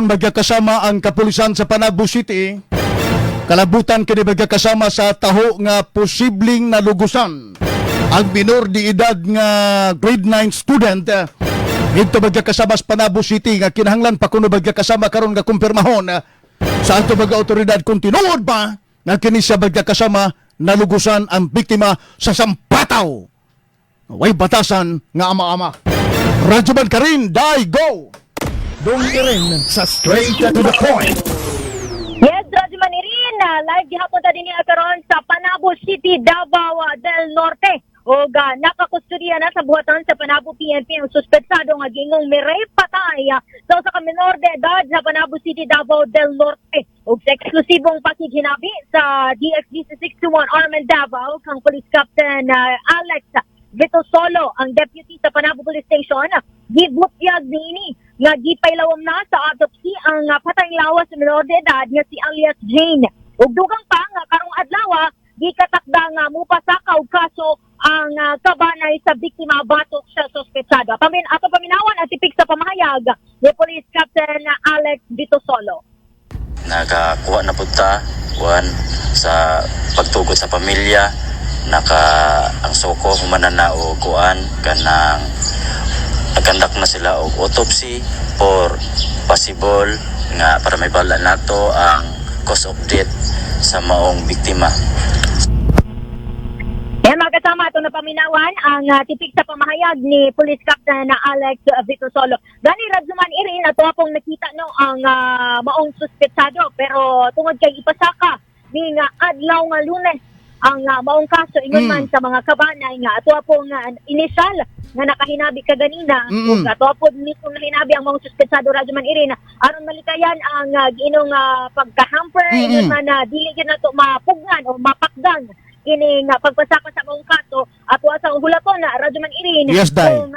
Magkakasama ang kapulisan sa Panabo City. Kalabutan kini magkakasama sa taho nga posibleng nalugusan ang minor di edad nga grade 9 student. Dito magkakasama sa Panabo City nga kinahanglan pa kuno magkakasama karon nga kumpirmahon sa ato mga otoridad kung tinuod ba nga kini sa magkakasama nalugusan ang biktima sa sampataw. Way batasan nga ama-ama. Radyoman Karin, die, go! Dong Irin sa straight to the point. Yes, Radyo Manirin, live gihapon ta dinhi karon sa Panabo City, Davao del Norte. Og nakakustodiya na sa buhatan sa Panabo PNP ang suspetsado nga gingong may patay sa usa ka minor de edad sa Panabo City, Davao del Norte. Og sa eksklusibong pakiginabi sa DXD 621 Armen Davao kang Police Captain Alex Vito Solo, ang deputy sa Panabo Police Station, gibutyag nini nga gipaylawom na sa autopsy ang patayng lawas sa minor de edad nga si alias Jane. Ug dugang pa nga karong adlaw gikatakda nga mupasaka og kaso ang kabanay sa biktima batok sa suspetsado. Ato paminawan ang tipik sa pamahayag ni Police Captain Alex Vito Solo. Nakakuha na punta sa pagtugot sa pamilya, ang soko humanan na o kuan kanang nagkandak na sila og autopsy for possible nga para may bala nato ang cause of death sa maong biktima. Yan mga kasama, ito na paminawan ang tipik sa pamahayag ni Police Captain na Alex Vito Solo. Gani Radzuman Irin, ito akong nakita ang maong suspetsado pero tungod kay ipasaka ni nga adlaw nga Lunes ang maong kaso ingon man sa mga kabanay nga ato pong initial nga nakahinabi kaganina ug ato po mismo nahinabi ang maong suspetsado Radzuman Irin aron malikayan ang giinong pagka-hamper ingon man dili gyud nato mapugnan o mapakdan kini nga pagpasaka sa maong kaso ato sa hulaton na Radzuman Irin yes, kung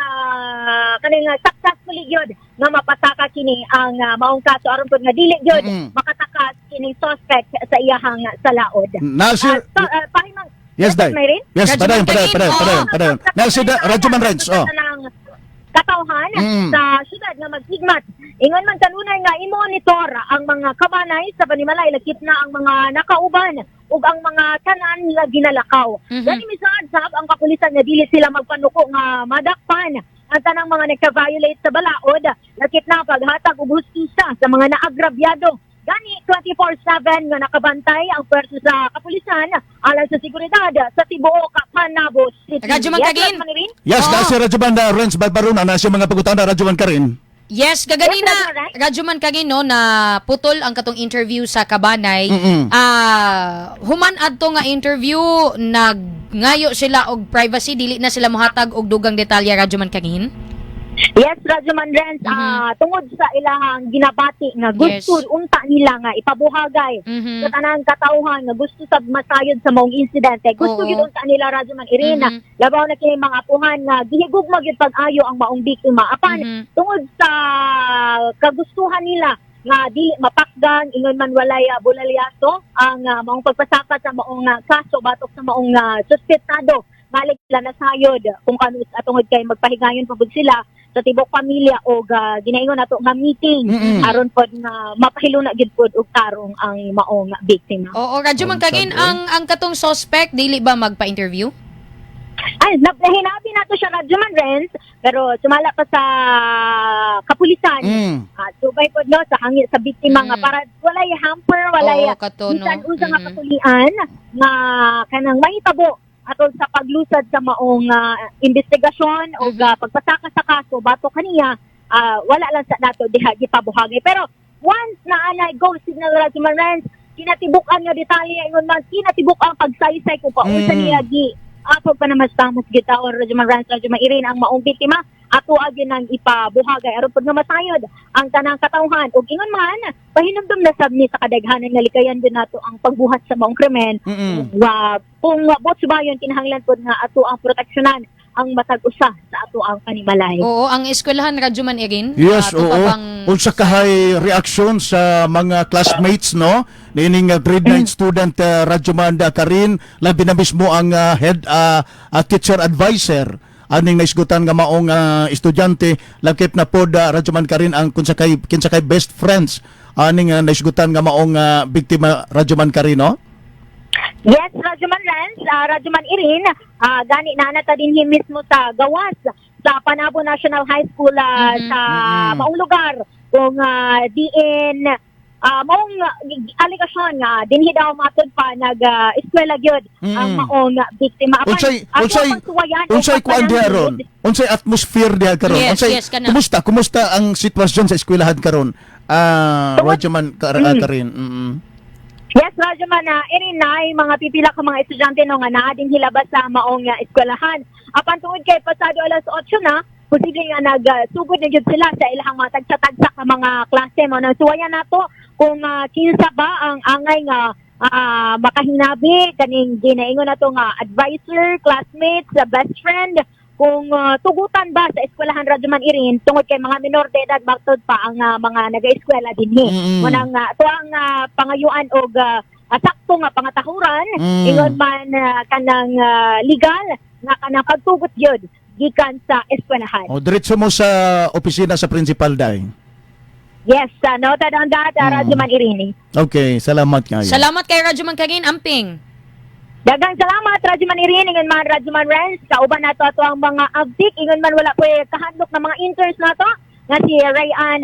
kaning successfully gyud nga mapasaka kini ang maong kaso aron pud nga dili gyud makatakas kining suspect sa iyahang salaod. Nasir Pahimang yes, Day. Yes, padayon. Nasir Radyoman Renz. Katawhan sa syudad nga Magsigmat. Ingon man kanunay nga i-monitor ang mga kabanay sa panimalay lakip na ang mga nakauban ug ang mga tanan nga ginalakaw. Gani misaad sab ang kapulisan nga dili sila magpanuko nga madakpan ang tanang mga nagka-violate sa balaod lakip na paghatag og hustisya sa mga naagrabyado. Gani 24/7 nga nakabantay ang pwersa sa kapulisan alang sa seguridad sa tibuok Panabo City. Radyoman Kagin. Yes, Nasir Radyoman Renz Balbaruna na siya mga pagutan na Radyoman Karin. Yes, gaganina Radyoman Kagin no na putol ang katong interview sa Kabanay. Human adto nga interview nagngayo sila og privacy dili na sila mohatag og dugang detalye Radyoman Kagin. Yes, Radyoman Renz, tungod sa ilahang ginabati nga gusto unta nila nga ipabuhagay sa tanang katawhan nga gusto sa masayod sa maong insidente. Gusto gyud unta nila Radyoman Irina. Labaw na kini mga apuhan nga gihigugma gyud pag-ayo ang maong biktima. Apan tungod sa kagustuhan nila nga dili mapakdan ingon man walay bulalyaso ang maong pagpasaka sa maong kaso batok sa maong suspetsado. Balik sila nasayod kung kanus atungod kay magpahigayon pabud sila sa tibok pamilya o ginaingon nato nga meeting aron pod nga mapahiluna gid pod og tarong ang maong biktima. Oo, Radyoman Kagin ang katong suspect dili ba magpa-interview? Ay, nahinabi nato siya Radyoman Renz pero sumala pa sa kapulisan. Subay pod no sa hangin sa biktima nga para walay hamper, walay bisan usa nga kapulian nga kanang mahitabo atol sa paglusad sa maong investigasyon o pagpasaka sa kaso bato kaniya wala lang sa nato diha gipabuhagay pero once na anay go signal Radyoman Renz kinatibuk-an nga detalye ingon man kinatibuk ang pagsaysay kung paunsa niya gi ato pa na mas gitaw Radyoman Renz Radyoman Irin ang maong biktima ato agin ang ipabuhagay aron pud nga masayod ang tanang katawhan ug ingon man pahinumdum na sab ni sa kadaghanan nga likayan din nato ang pagbuhat sa maong krimen kung bot subayon kinahanglan pod nga ato ang proteksyonan ang matag usa sa ato ang panimalay. Oo, ang eskwelahan Radyoman Irin. Yes, oo. Unsa kahay reaksyon sa mga classmates no? Nining grade 9 student Radyoman Karin labi na mismo ang head teacher advisor aning naisgutan nga maong estudyante lakip na pod Radyoman Karin ang kinsa kay best friends aning naisgutan nga maong biktima Radyoman Karin no? Yes, Radyoman Renz, Radyoman Irin, gani na nata din mismo sa gawas sa Panabo National High School sa maong lugar kung diin maong aligasyon nga dinhi daw matod pa nag-eskwela gyud ang maong biktima. Unsay kuan diha ron? Unsay atmosphere diha karon? Yes, Unsay kumusta ang sitwasyon sa eskwelahan karon? Radyoman Karin. Yes, Radyoman, irin na mga pipila ka mga estudyante no nga naa din hilabas sa maong eskwelahan. Apan tungod kay pasado alas 8 na, posible nga nagsugod na gyud sila sa ilahang mga tagsa-tagsa ka mga klase mo. Nagsuwayan nato kung kinsa ba ang angay nga makahinabi kaning ginaingon nato nga advisor, classmates, best friend, kung tugutan ba sa eskwelahan Radyoman Irin tungod kay mga minor de edad baktod pa ang mga naga-eskwela dinhi. Munang tuang pangayuan og sakto nga pangatahuran ingon man kanang legal nga kanang pagtugot gyud gikan sa eskwelahan. Diretso mo sa opisina sa principal day. Yes, noted on that, Radyoman Irini. Okay, salamat kayo. Salamat kay Radyoman Kagin Amping. Dagang salamat, Radyoman Irini, ingon man Radyoman Renz, kauban nato ato ang mga abdik, ingon man wala po kahandok ng mga interns nato, nga si Rayan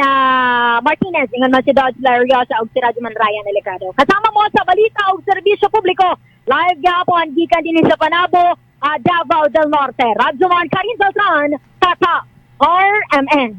Martinez, ingon man si Dodge Lariosa og si Radyoman Ryan Delicado. Kasama mo sa balita og serbisyo publiko, live gapon gikan din sa Panabo, Davao del Norte. Radyoman Karin Beltran, Tata, RMN.